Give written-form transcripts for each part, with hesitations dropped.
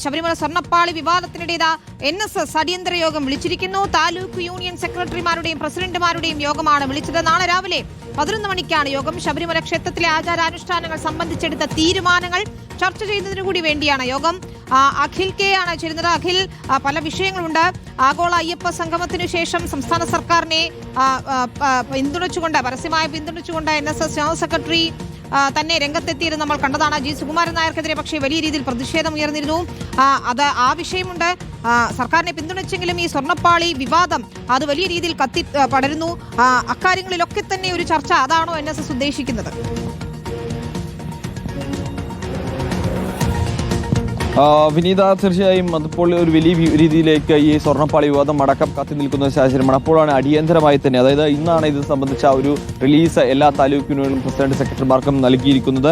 Sabarimala സ്വർണ്ണപ്പാളി വിവാദത്തിനിടയിൽ NSS അടിയന്തര യോഗം വിളിച്ചിരിക്കുന്നു. Taluk union സെക്രട്ടറിമാരുടെയും പ്രസിഡന്റുമാരുടെയും യോഗമാണ് വിളിച്ചത്. നാളെ രാവിലെ 11 മണിക്കാണ് യോഗം. ശബരിമല ക്ഷേത്രത്തിലെ ആചാരാനുഷ്ഠാനങ്ങൾ സംബന്ധിച്ചെടുത്ത തീരുമാനങ്ങൾ ചർച്ച ചെയ്യുന്നതിനു കൂടി വേണ്ടിയാണ് യോഗം. അഖിൽ കെ ആണ് ചേരുന്നത്. അഖിൽ, പല വിഷയങ്ങളുണ്ട്. ആഗോള അയ്യപ്പ സംഗമത്തിനു ശേഷം സംസ്ഥാന സർക്കാരിനെ പരസ്യമായി പിന്തുണച്ചുകൊണ്ട് NSS ജനറൽ സെക്രട്ടറി തന്നെ രംഗത്തെത്തിയത് നമ്മൾ കണ്ടതാണ്. G. സുകുമാരൻ നായർക്കെതിരെ പക്ഷേ വലിയ രീതിയിൽ പ്രതിഷേധം ഉയർന്നിരുന്നു. ആ വിഷയമുണ്ട്. സർക്കാരിനെ പിന്തുണച്ചെങ്കിലും ഈ സ്വർണ്ണപ്പാളി വിവാദം അത് വലിയ രീതിയിൽ പടരുന്നു. അക്കാര്യങ്ങളിലൊക്കെ തന്നെ ഒരു ചർച്ച, അതാണോ NSS ഉദ്ദേശിക്കുന്നത്? വിനീത, തീർച്ചയായും അതിപ്പോൾ ഒരു വലിയ രീതിയിലേക്ക് ഈ സ്വർണ്ണപ്പാളി വിവാദം അടക്കം കത്തി നിൽക്കുന്ന സാഹചര്യമാണ്. അപ്പോഴാണ് അടിയന്തരമായി തന്നെ, അതായത് ഇന്നാണ് ഇത് സംബന്ധിച്ച ഒരു റിലീസ് എല്ലാ താലൂക്ക് യൂണിയനും പ്രസിഡന്റ് സെക്രട്ടറിമാർക്കും നൽകിയിരിക്കുന്നത്.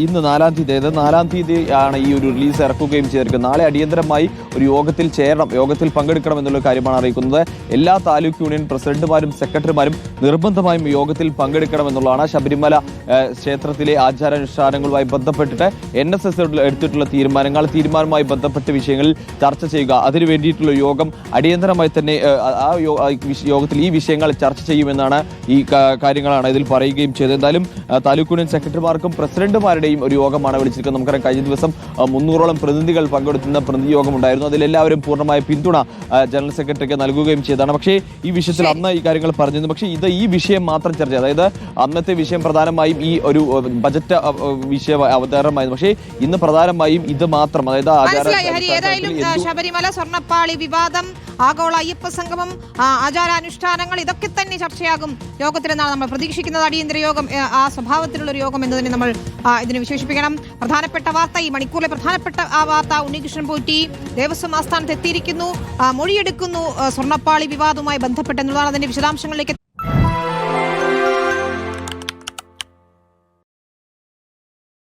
ഇന്ന് 4-ാം തീയതി, അതായത് 4-ാം തീയതി ആണ് ഈ ഒരു റിലീസ് ഇറക്കുകയും ചെയ്തിരിക്കുന്നത്. നാളെ അടിയന്തരമായി ഒരു യോഗത്തിൽ ചേരണം, യോഗത്തിൽ പങ്കെടുക്കണം എന്നുള്ള കാര്യമാണ് അറിയിക്കുന്നത്. എല്ലാ താലൂക്ക് യൂണിയൻ പ്രസിഡന്റുമാരും സെക്രട്ടറിമാരും നിർബന്ധമായും യോഗത്തിൽ പങ്കെടുക്കണമെന്നുള്ളതാണ്. ശബരിമല ക്ഷേത്രത്തിലെ ആചാരാനുഷ്ഠാനങ്ങളുമായി ബന്ധപ്പെട്ടിട്ട് NSS എടുത്തിട്ടുള്ള തീരുമാനവുമായി ബന്ധപ്പെട്ട വിഷയങ്ങളിൽ ചർച്ച ചെയ്യുക, അതിനു വേണ്ടിയിട്ടുള്ള യോഗം അടിയന്തരമായി തന്നെ യോഗത്തിൽ ഈ വിഷയങ്ങൾ ചർച്ച ചെയ്യുമെന്നാണ് ഈ കാര്യങ്ങളാണ് ഇതിൽ പറയുകയും ചെയ്തത്. എന്തായാലും താലൂക്ക് യൂണിയൻ സെക്രട്ടറിമാർക്കും പ്രസിഡന്റുമാരുടെയും ഒരു യോഗമാണ് വിളിച്ചിരിക്കുന്നത്. നമുക്കറിയാം, കഴിഞ്ഞ ദിവസം 300ഓളം പ്രതിനിധികൾ പങ്കെടുക്കുന്ന പ്രതിനിധി യോഗം ഉണ്ടായിരുന്നു. അതിലെല്ലാവരും പൂർണ്ണമായ പിന്തുണ ജനറൽ സെക്രട്ടറിക്ക് നൽകുകയും ചെയ്തതാണ്. പക്ഷേ ഈ വിഷയത്തിൽ അന്ന് ഈ കാര്യങ്ങൾ പറഞ്ഞിരുന്നു. പക്ഷേ ഈ വിഷയം മാത്രം ചർച്ച, അതായത് അന്നത്തെ വിഷയം പ്രധാനമായും ഈ ഒരു ബജറ്റ് വിഷയം അവതരണമായിരുന്നു. പക്ഷേ ഇന്ന് പ്രധാനമായും ഇത് മാത്രം, അതായത് ശബരിമല സ്വർണ്ണപ്പാളി വിവാദം, ആഗോള അയ്യപ്പ സംഗമം, ആചാരാനുഷ്ഠാനങ്ങൾ, ഇതൊക്കെ തന്നെ ചർച്ചയാകും യോഗത്തിലെന്നാണ് നമ്മൾ പ്രതീക്ഷിക്കുന്നത്. അടിയന്തര യോഗം ആ സ്വഭാവത്തിലുള്ള ഒരു യോഗം എന്ന് തന്നെ നമ്മൾ ഇതിനെ വിശേഷിപ്പിക്കണം. പ്രധാനപ്പെട്ട വാർത്ത, ഈ മണിക്കൂറിലെ പ്രധാനപ്പെട്ട വാർത്ത, ഉണ്ണികൃഷ്ണൻ പോറ്റി ദേവസ്വം ആസ്ഥാനത്ത് എത്തിയിരിക്കുന്നു, മൊഴിയെടുക്കുന്നു സ്വർണ്ണപ്പാളി വിവാദവുമായി ബന്ധപ്പെട്ടെന്നുള്ളതാണ്. അതിന്റെ വിശദാംശങ്ങളിലേക്ക്